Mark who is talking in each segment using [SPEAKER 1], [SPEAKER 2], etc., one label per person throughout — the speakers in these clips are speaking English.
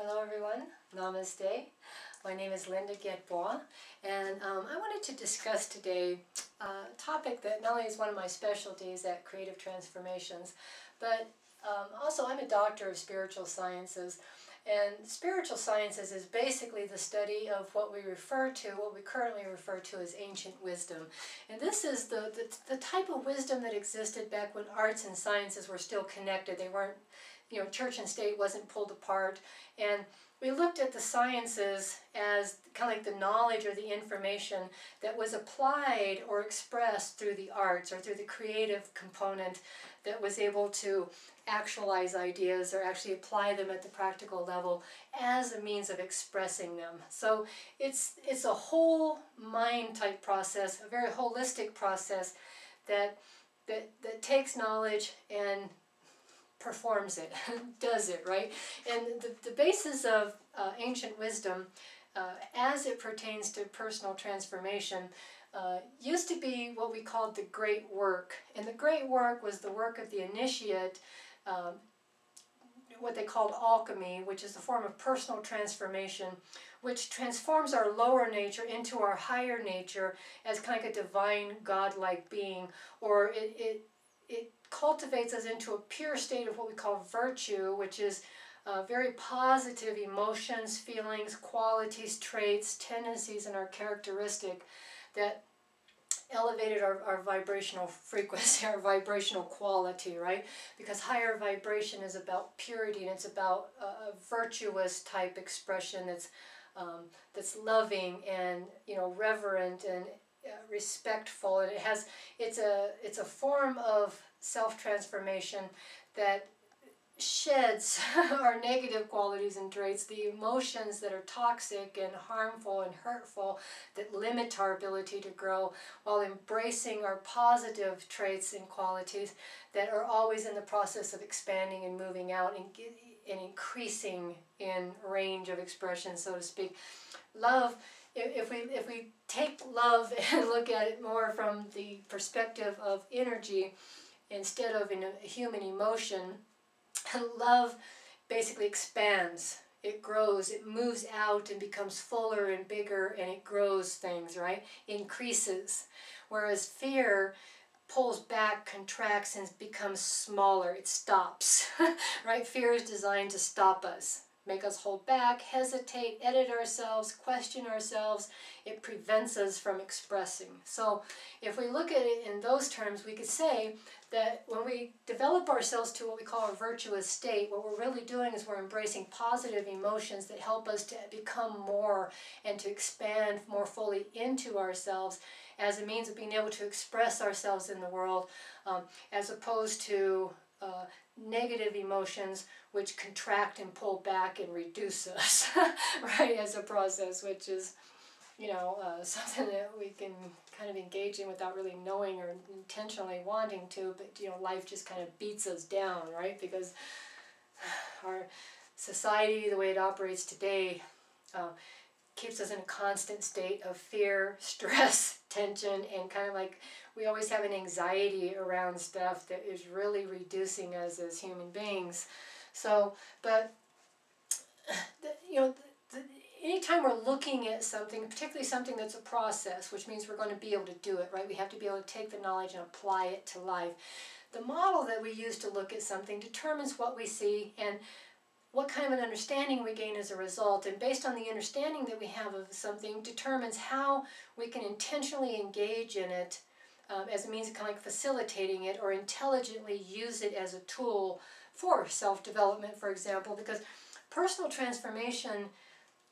[SPEAKER 1] Hello everyone, Namaste. My name is Linda Getbois, and I wanted to discuss today a topic that not only is one of my specialties at Creative Transformations, but also I'm a doctor of spiritual sciences. And spiritual sciences is basically the study of what we currently refer to as ancient wisdom. And this is the type of wisdom that existed back when arts and sciences were still connected. They weren't, church and state wasn't pulled apart. And we looked at the sciences as kind of like the knowledge or the information that was applied or expressed through the arts or through the creative component that was able to actualize ideas or actually apply them at the practical level as a means of expressing them. So it's a whole mind type process, a very holistic process that takes knowledge and performs it, does it, right? And the basis of ancient wisdom as it pertains to personal transformation used to be what we called the great work. And the great work was the work of the initiate, what they called alchemy, which is a form of personal transformation, which transforms our lower nature into our higher nature as kind of like a divine, godlike being, or it cultivates us into a pure state of what we call virtue, which is very positive emotions, feelings, qualities, traits, tendencies, and our characteristic that elevated our vibrational frequency, our vibrational quality, right? Because higher vibration is about purity, and it's about a virtuous type expression that's loving and reverent and respectful, and it's a form of self-transformation that sheds our negative qualities and traits, the emotions that are toxic and harmful and hurtful that limit our ability to grow, while embracing our positive traits and qualities that are always in the process of expanding and moving out and increasing in range of expression, so to speak. Love, if we take love and look at it more from the perspective of energy instead of in a human emotion, love basically expands, it grows, it moves out and becomes fuller and bigger, and it grows things, right? Increases. Whereas fear pulls back, contracts, and becomes smaller. It stops, right? Fear is designed to stop us, make us hold back, hesitate, edit ourselves, question ourselves. It prevents us from expressing. So if we look at it in those terms, we could say that when we develop ourselves to what we call a virtuous state, what we're really doing is we're embracing positive emotions that help us to become more and to expand more fully into ourselves as a means of being able to express ourselves in the world, as opposed to negative emotions which contract and pull back and reduce us, right, as a process, which is, something that we can kind of engage in without really knowing or intentionally wanting to, but, life just kind of beats us down, right, because our society, the way it operates today, keeps us in a constant state of fear, stress, tension, and kind of like we always have an anxiety around stuff that is really reducing us as human beings. So, but, anytime we're looking at something, particularly something that's a process, which means we're going to be able to do it, right? We have to be able to take the knowledge and apply it to life. The model that we use to look at something determines what we see and what kind of an understanding we gain as a result, and based on the understanding that we have of something determines how we can intentionally engage in it as a means of kind of like facilitating it, or intelligently use it as a tool for self-development, for example, because personal transformation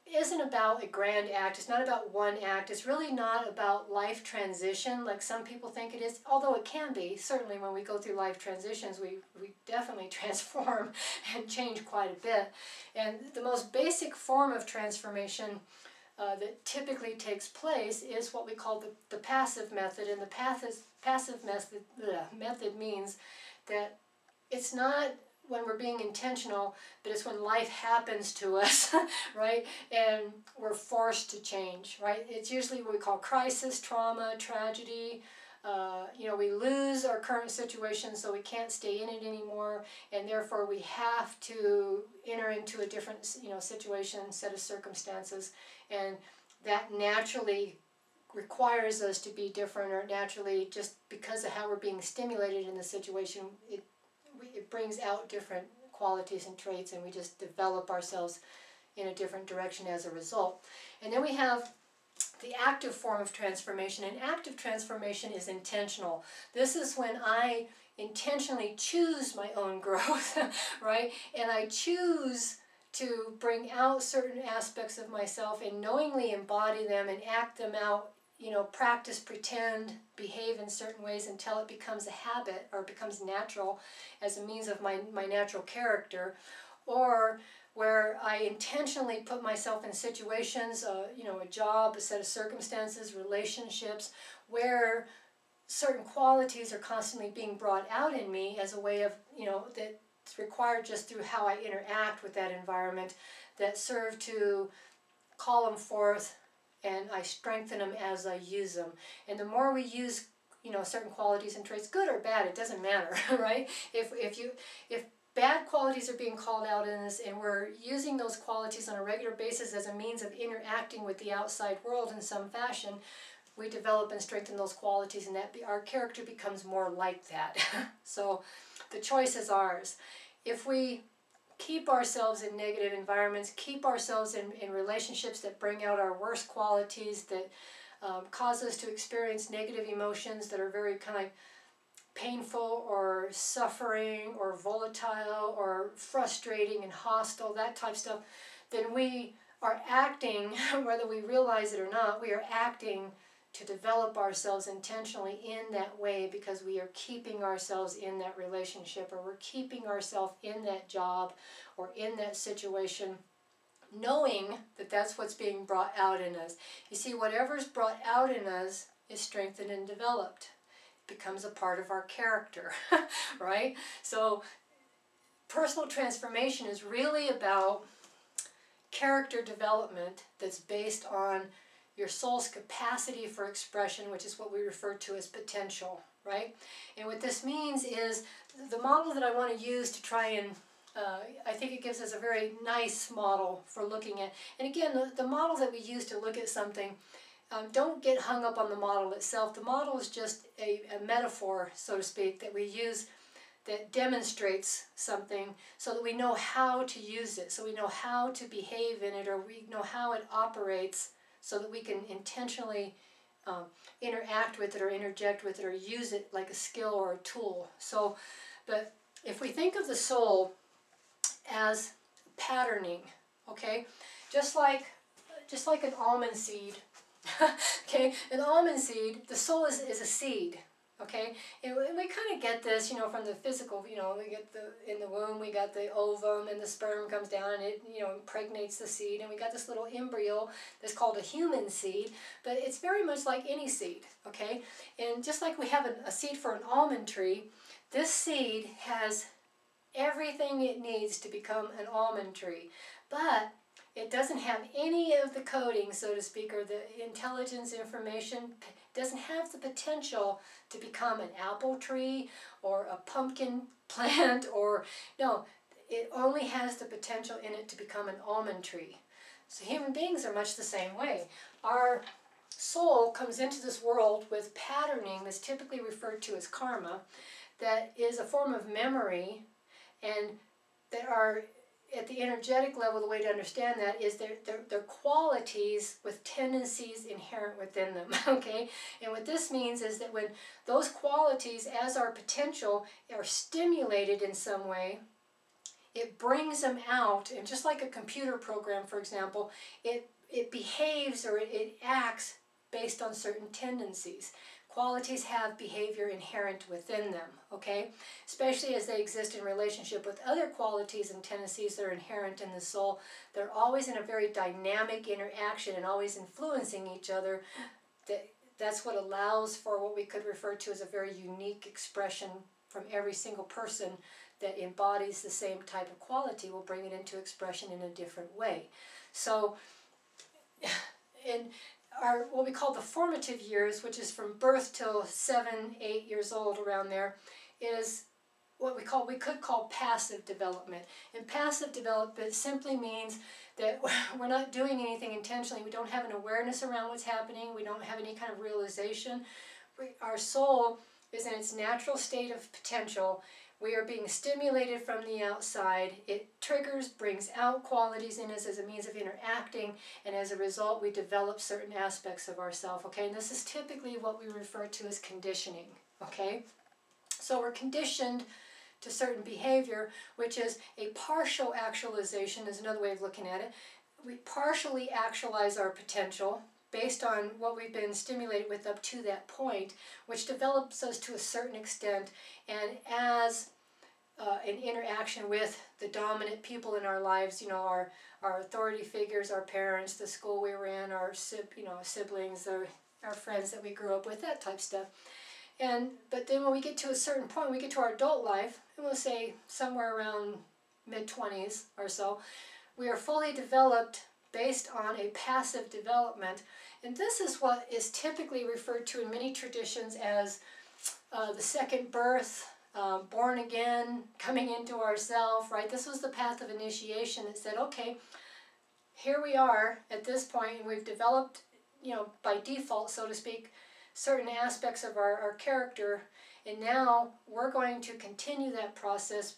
[SPEAKER 1] isn't about a grand act. It's not about one act. It's really not about life transition like some people think it is, although it can be. Certainly when we go through life transitions, we definitely transform and change quite a bit. And the most basic form of transformation that typically takes place is what we call the passive method. And the passive method means that it's not when we're being intentional, but it's when life happens to us, right? And we're forced to change, right? It's usually what we call crisis, trauma, tragedy, we lose our current situation, so we can't stay in it anymore, and therefore we have to enter into a different, situation, set of circumstances, and that naturally requires us to be different, or naturally, just because of how we're being stimulated in the situation, it brings out different qualities and traits, and we just develop ourselves in a different direction as a result. And then we have the active form of transformation, and active transformation is intentional. This is when I intentionally choose my own growth, right? And I choose to bring out certain aspects of myself and knowingly embody them and act them out, practice, pretend, behave in certain ways until it becomes a habit or becomes natural as a means of my natural character, or where I intentionally put myself in situations, a job, a set of circumstances, relationships, where certain qualities are constantly being brought out in me as a way of, that's required just through how I interact with that environment, that serve to call them forth, and I strengthen them as I use them. And the more we use, certain qualities and traits, good or bad, it doesn't matter, right? If bad qualities are being called out in us, and we're using those qualities on a regular basis as a means of interacting with the outside world in some fashion, we develop and strengthen those qualities, and our character becomes more like that. So the choice is ours. If we keep ourselves in negative environments, keep ourselves in relationships that bring out our worst qualities, that cause us to experience negative emotions that are very kind of painful or suffering or volatile or frustrating and hostile, that type of stuff, then we are acting, whether we realize it or not, we are acting to develop ourselves intentionally in that way, because we are keeping ourselves in that relationship, or we're keeping ourselves in that job or in that situation, knowing that that's what's being brought out in us. You see, whatever's brought out in us is strengthened and developed. Becomes a part of our character, right? So personal transformation is really about character development that's based on your soul's capacity for expression, which is what we refer to as potential, right? And what this means is the model that I want to use to try and I think it gives us a very nice model for looking at. And again, the model that we use to look at something, don't get hung up on the model itself. The model is just a metaphor, so to speak, that we use that demonstrates something so that we know how to use it, so we know how to behave in it, or we know how it operates, so that we can intentionally interact with it or interject with it or use it like a skill or a tool. So, but if we think of the soul as patterning, okay, just like an almond seed, okay, an almond seed, the soul is a seed, okay, and we kind of get this, from the physical, we get in the womb, we got the ovum, and the sperm comes down, and it, impregnates the seed, and we got this little embryo that's called a human seed, but it's very much like any seed, okay, and just like we have a seed for an almond tree, this seed has everything it needs to become an almond tree, but it doesn't have any of the coding, so to speak, or the intelligence information. It doesn't have the potential to become an apple tree or a pumpkin plant, or no, it only has the potential in it to become an almond tree. So human beings are much the same way. Our soul comes into this world with patterning that's typically referred to as karma, that is a form of memory, and that are, at the energetic level, the way to understand that is they're qualities with tendencies inherent within them, okay? And what this means is that when those qualities, as our potential, are stimulated in some way, it brings them out, and just like a computer program, for example, it behaves, or it acts based on certain tendencies. Qualities have behavior inherent within them, okay? Especially as they exist in relationship with other qualities and tendencies that are inherent in the soul. They're always in a very dynamic interaction and always influencing each other. That's what allows for what we could refer to as a very unique expression from every single person that embodies the same type of quality. Will bring it into expression in a different way. So, and our what we call the formative years, which is from birth till 7, 8 years old, around there, is what we could call passive development. And passive development simply means that we're not doing anything intentionally. We don't have an awareness around what's happening. We don't have any kind of realization. Our soul is in its natural state of potential. We are being stimulated from the outside. It triggers, brings out qualities in us as a means of interacting, and as a result we develop certain aspects of ourselves, okay? And this is typically what we refer to as conditioning, okay? So we're conditioned to certain behavior, which is a partial actualization, is another way of looking at it. We partially actualize our potential based on what we've been stimulated with up to that point, which develops us to a certain extent, and as an interaction with the dominant people in our lives, you know, our authority figures, our parents, the school we were in, our siblings, our friends that we grew up with, that type of stuff. But then when we get to a certain point, we get to our adult life, and we'll say somewhere around mid-20s or so, we are fully developed based on a passive development. And this is what is typically referred to in many traditions as the second birth, born again, coming into ourself, right? This was the path of initiation that said, okay, here we are at this point, and we've developed, you know, by default, so to speak, certain aspects of our character, and now we're going to continue that process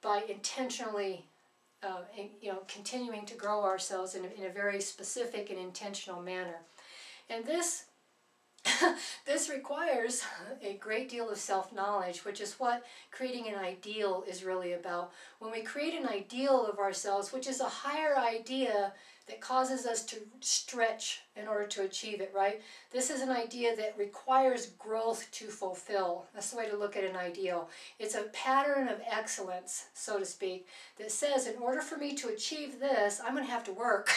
[SPEAKER 1] by intentionally continuing to grow ourselves in a very specific and intentional manner. And this this requires a great deal of self-knowledge, which is what creating an ideal is really about. When we create an ideal of ourselves, which is a higher idea that causes us to stretch in order to achieve it, right? This is an idea that requires growth to fulfill. That's the way to look at an ideal. It's a pattern of excellence, so to speak, that says in order for me to achieve this, I'm going to have to work,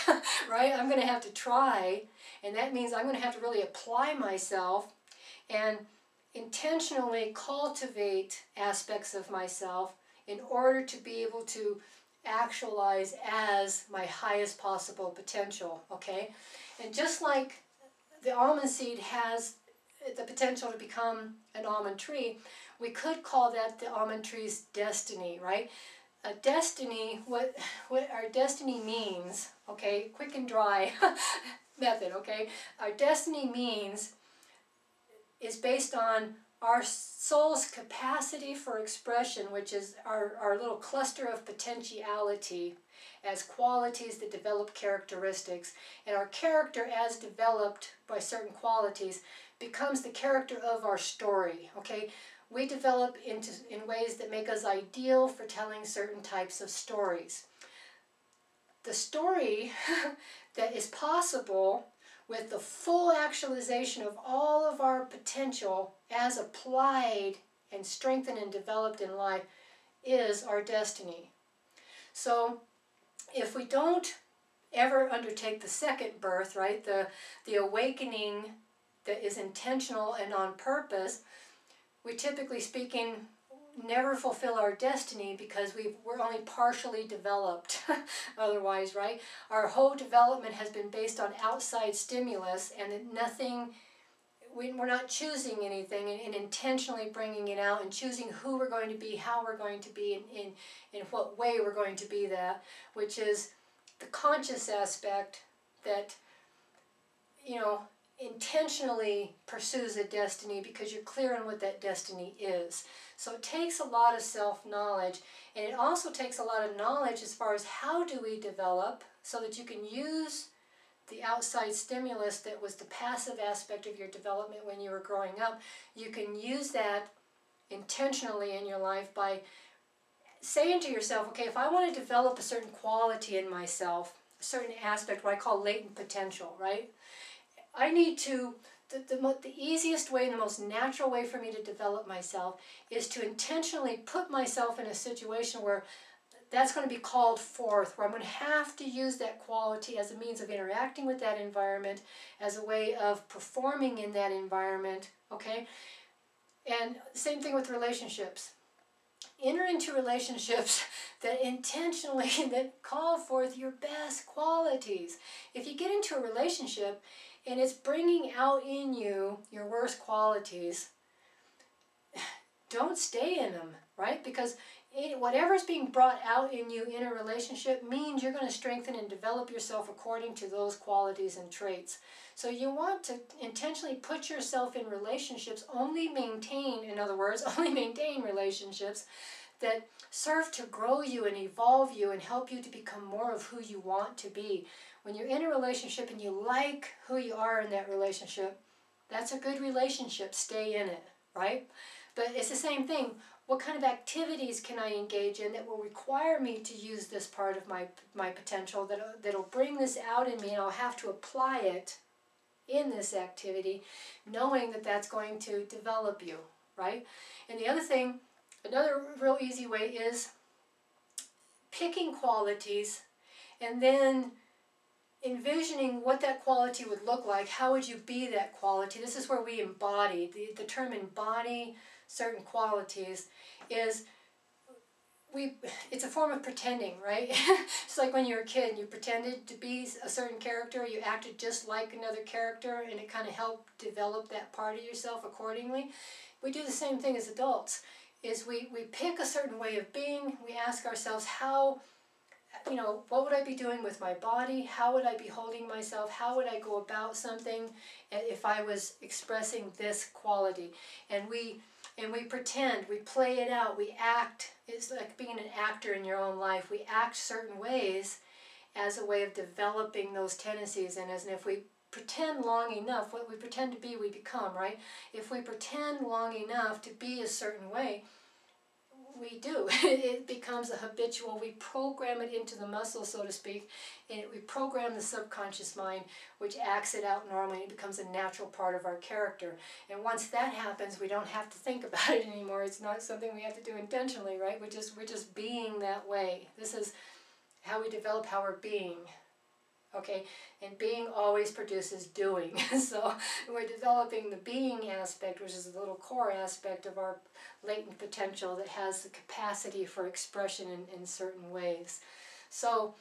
[SPEAKER 1] right? I'm going to have to try, and that means I'm going to have to really apply myself and intentionally cultivate aspects of myself in order to be able to actualize as my highest possible potential, okay? And just like the almond seed has the potential to become an almond tree, we could call that the almond tree's destiny, right? A destiny, what our destiny means, okay, quick and dry method, okay? Our destiny means is based on our soul's capacity for expression, which is our little cluster of potentiality as qualities that develop characteristics. And our character, as developed by certain qualities, becomes the character of our story, okay? We develop in ways that make us ideal for telling certain types of stories. The story that is possible with the full actualization of all of our potential as applied and strengthened and developed in life is our destiny. So if we don't ever undertake the second birth, right, the awakening that is intentional and on purpose, we typically speaking never fulfill our destiny because we're only partially developed otherwise, right? Our whole development has been based on outside stimulus, and we're not choosing anything and intentionally bringing it out and choosing who we're going to be, how we're going to be, in what way we're going to be that, which is the conscious aspect that, you know, intentionally pursues a destiny because you're clear on what that destiny is. So it takes a lot of self-knowledge, and it also takes a lot of knowledge as far as how do we develop so that you can use the outside stimulus that was the passive aspect of your development when you were growing up. You can use that intentionally in your life by saying to yourself, okay, if I want to develop a certain quality in myself, a certain aspect, what I call latent potential, right? I need to, the easiest way and the most natural way for me to develop myself is to intentionally put myself in a situation where that's going to be called forth, where I'm going to have to use that quality as a means of interacting with that environment, as a way of performing in that environment, okay? And same thing with relationships. Enter into relationships that intentionally that call forth your best qualities. If you get into a relationship and it's bringing out in you your worst qualities, don't stay in them, right? Because whatever's being brought out in you in a relationship means you're going to strengthen and develop yourself according to those qualities and traits. So you want to intentionally put yourself in relationships, in other words, only maintain relationships that serve to grow you and evolve you and help you to become more of who you want to be. When you're in a relationship and you like who you are in that relationship, that's a good relationship. Stay in it, right? But it's the same thing. What kind of activities can I engage in that will require me to use this part of my potential, that'll bring this out in me, and I'll have to apply it in this activity, knowing that that's going to develop you, right? And the other thing, another real easy way is picking qualities and then envisioning what that quality would look like. How would you be that quality? This is where we embody. The term embody certain qualities is, it's a form of pretending, right? It's like when you were a kid and you pretended to be a certain character, you acted just like another character, and it kind of helped develop that part of yourself accordingly. We do the same thing as adults, is we pick a certain way of being. We ask ourselves, what would I be doing with my body? How would I be holding myself? How would I go about something if I was expressing this quality? And we pretend, we play it out, we act. It's like being an actor in your own life. We act certain ways as a way of developing those tendencies. And if we pretend long enough, what we pretend to be, we become, right? If we pretend long enough to be a certain way, we do. It becomes a habitual. We program it into the muscle, so to speak, and we program the subconscious mind, which acts it out normally. It becomes a natural part of our character. And once that happens, we don't have to think about it anymore. It's not something we have to do intentionally, right? We're just being that way. This is how we develop how we're being. Okay, and being always produces doing. So we're developing the being aspect, which is the little core aspect of our latent potential that has the capacity for expression in certain ways. So,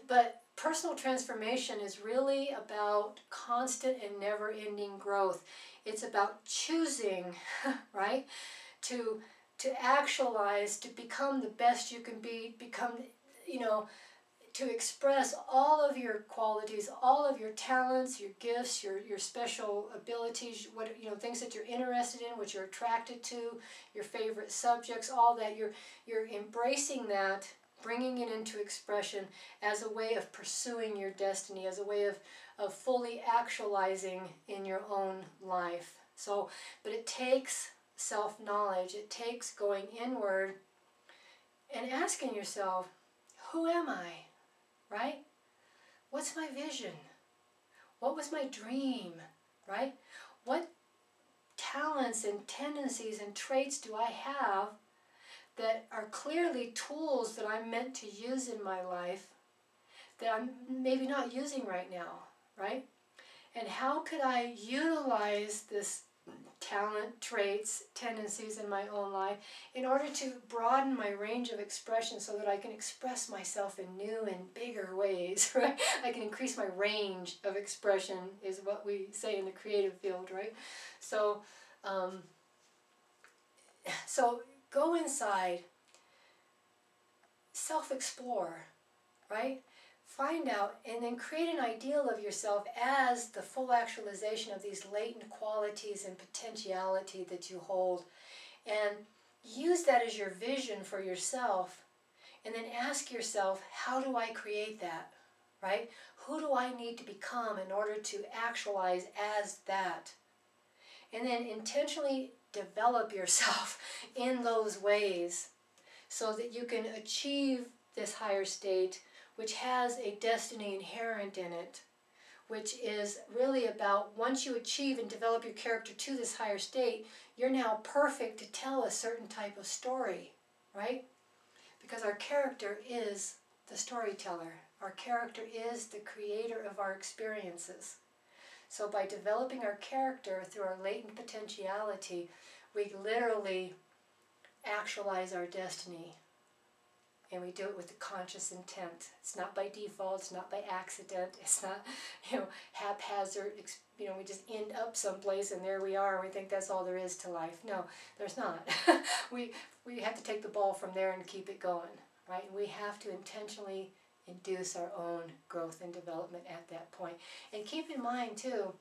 [SPEAKER 1] but personal transformation is really about constant and never-ending growth. It's about choosing, right, to actualize, to become the best you can be, to express all of your qualities, all of your talents, your gifts, your special abilities, things that you're interested in, what you're attracted to, your favorite subjects, all that. You're embracing that, bringing it into expression as a way of pursuing your destiny, as a way of fully actualizing in your own life. So, but it takes self-knowledge. It takes going inward and asking yourself, who am I? Right? What's my vision? What was my dream? Right? What talents and tendencies and traits do I have that are clearly tools that I'm meant to use in my life that I'm maybe not using right now? Right? And how could I utilize this talent, traits, tendencies in my own life in order to broaden my range of expression so that I can express myself in new and bigger ways, right? I can increase my range of expression is what we say in the creative field, right? So, so go inside, self-explore, right? Find out and then create an ideal of yourself as the full actualization of these latent qualities and potentiality that you hold. And use that as your vision for yourself. And then ask yourself, how do I create that? Right? Who do I need to become in order to actualize as that? And then intentionally develop yourself in those ways so that you can achieve this higher state, which has a destiny inherent in it, which is really about once you achieve and develop your character to this higher state, you're now perfect to tell a certain type of story, right? Because our character is the storyteller. Our character is the creator of our experiences. So by developing our character through our latent potentiality, we literally actualize our destiny. And we do it with a conscious intent. It's not by default, it's not by accident, it's not, haphazard, we just end up someplace and there we are and we think that's all there is to life. No, there's not. we have to take the ball from there and keep it going, right? We have to intentionally induce our own growth and development at that point. And keep in mind too,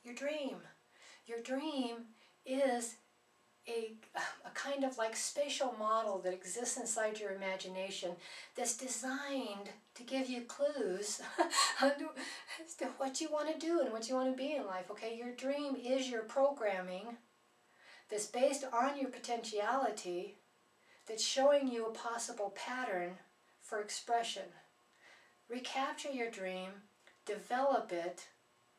[SPEAKER 1] your dream is a kind of like spatial model that exists inside your imagination that's designed to give you clues as to what you want to do and what you want to be in life. Okay, your dream is your programming that's based on your potentiality, that's showing you a possible pattern for expression. Recapture your dream, develop it,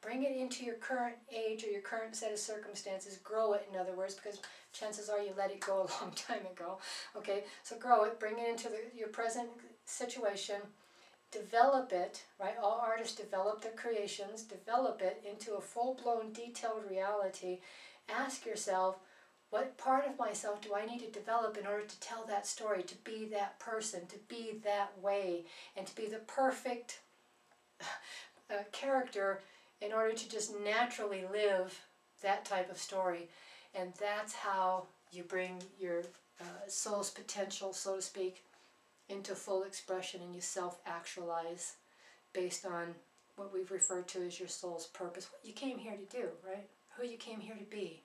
[SPEAKER 1] bring it into your current age or your current set of circumstances, grow it, in other words, because chances are you let it go a long time ago. Okay, so grow it, bring it into your present situation, develop it, right? All artists develop their creations, develop it into a full-blown, detailed reality. Ask yourself, what part of myself do I need to develop in order to tell that story, to be that person, to be that way, and to be the perfect character in order to just naturally live that type of story. And that's how you bring your soul's potential, so to speak, into full expression, and you self-actualize based on what we've referred to as your soul's purpose, what you came here to do, right? Who you came here to be.